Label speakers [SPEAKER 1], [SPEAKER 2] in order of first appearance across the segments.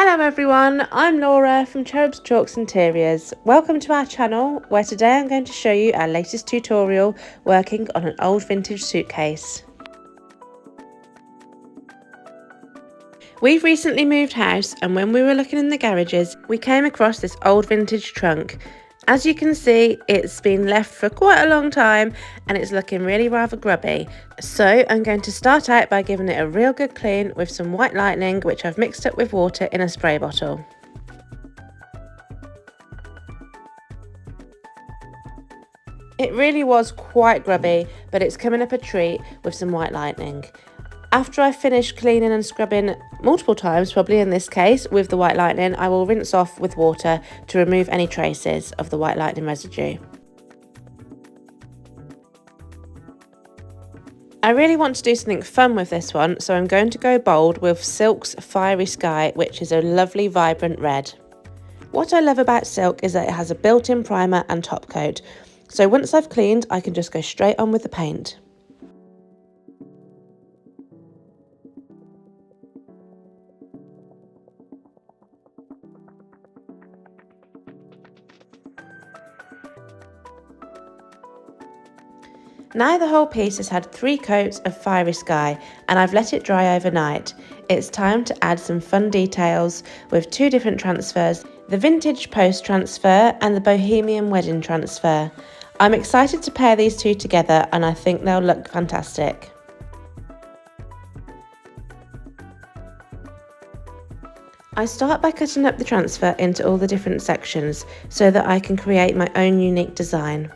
[SPEAKER 1] Hello everyone, I'm Laura from Cherubs Chalks Interiors. Welcome to our channel where today I'm going to show you our latest tutorial working on an old vintage suitcase. We've recently moved house and when we were looking in the garages we came across this old vintage trunk. As you can see, it's been left for quite a long time and it's looking really rather grubby. So I'm going to start out by giving it a real good clean with some white lightning, which I've mixed up with water in a spray bottle. It really was quite grubby, but it's coming up a treat with some white lightning. After I've finished cleaning and scrubbing multiple times, probably in this case, with the white lightning, I will rinse off with water to remove any traces of the white lightning residue. I really want to do something fun with this one, so I'm going to go bold with Silk's Fiery Sky, which is a lovely vibrant red. What I love about Silk is that it has a built-in primer and top coat, so once I've cleaned, I can just go straight on with the paint. Now the whole piece has had 3 coats of Fiery Sky and I've let it dry overnight. It's time to add some fun details with 2 different transfers, the Vintage Post transfer and the Bohemian Wedding transfer. I'm excited to pair these 2 together and I think they'll look fantastic. I start by cutting up the transfer into all the different sections so that I can create my own unique design.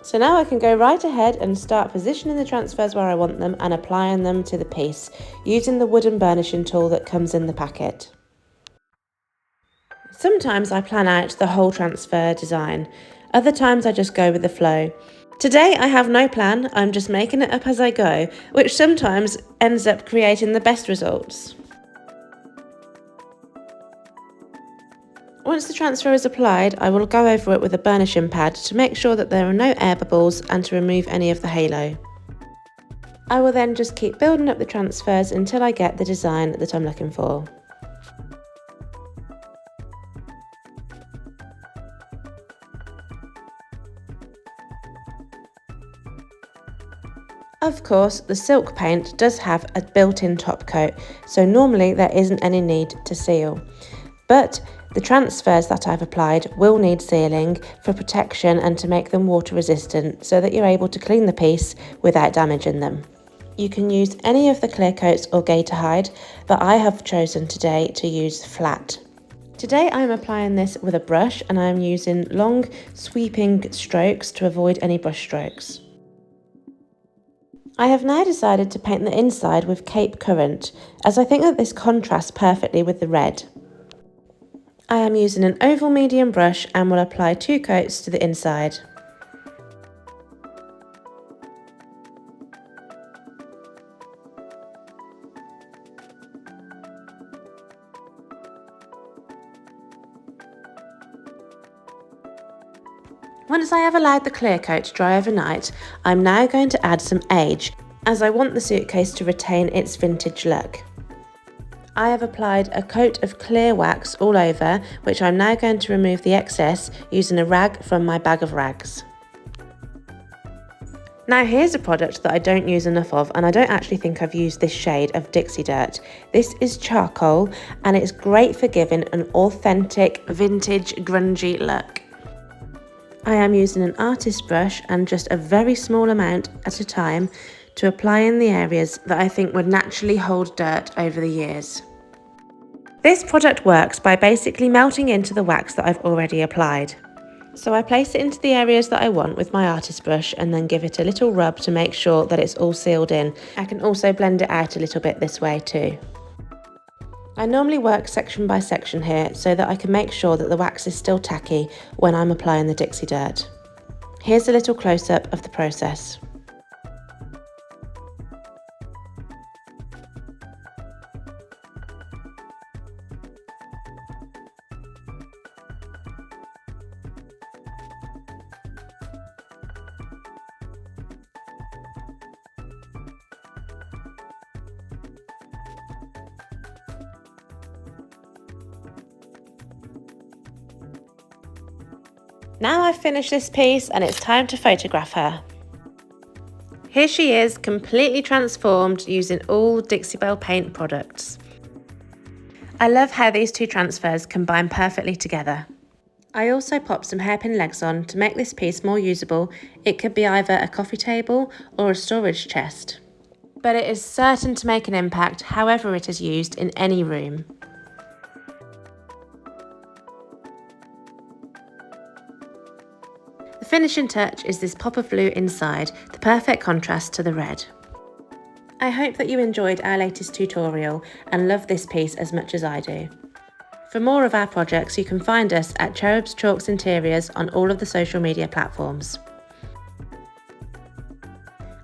[SPEAKER 1] So now I can go right ahead and start positioning the transfers where I want them and applying them to the piece using the wooden burnishing tool that comes in the packet. Sometimes I plan out the whole transfer design, other times I just go with the flow. Today I have no plan, I'm just making it up as I go, which sometimes ends up creating the best results. Once the transfer is applied, I will go over it with a burnishing pad to make sure that there are no air bubbles and to remove any of the halo. I will then just keep building up the transfers until I get the design that I'm looking for. Of course, the silk paint does have a built-in top coat, so normally there isn't any need to seal. But the transfers that I've applied will need sealing for protection and to make them water resistant so that you're able to clean the piece without damaging them. You can use any of the clear coats or gator hide, but I have chosen today to use flat. Today I'm applying this with a brush and I'm using long sweeping strokes to avoid any brush strokes. I have now decided to paint the inside with Cape Currant as I think that this contrasts perfectly with the red. I am using an oval medium brush and will apply 2 coats to the inside. Once I have allowed the clear coat to dry overnight, I'm now going to add some age, as I want the suitcase to retain its vintage look. I have applied a coat of clear wax all over, which I'm now going to remove the excess using a rag from my bag of rags. Now here's a product that I don't use enough of, and I don't actually think I've used this shade of Dixie Dirt. This is charcoal and it's great for giving an authentic vintage grungy look. I am using an artist brush and just a very small amount at a time to apply in the areas that I think would naturally hold dirt over the years. This product works by basically melting into the wax that I've already applied. So I place it into the areas that I want with my artist brush and then give it a little rub to make sure that it's all sealed in. I can also blend it out a little bit this way too. I normally work section by section here so that I can make sure that the wax is still tacky when I'm applying the Dixie Dirt. Here's a little close-up of the process. Now I've finished this piece and it's time to photograph her. Here she is, completely transformed using all Dixie Belle paint products. I love how these two transfers combine perfectly together. I also popped some hairpin legs on to make this piece more usable. It could be either a coffee table or a storage chest. But it is certain to make an impact however it is used in any room. The finishing touch is this pop of blue inside, the perfect contrast to the red. I hope that you enjoyed our latest tutorial and love this piece as much as I do. For more of our projects, you can find us at Cherubs Chalks Interiors on all of the social media platforms.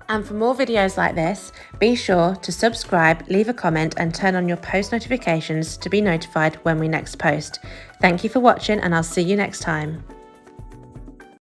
[SPEAKER 1] And for more videos like this, be sure to subscribe, leave a comment and turn on your post notifications to be notified when we next post. Thank you for watching and I'll see you next time.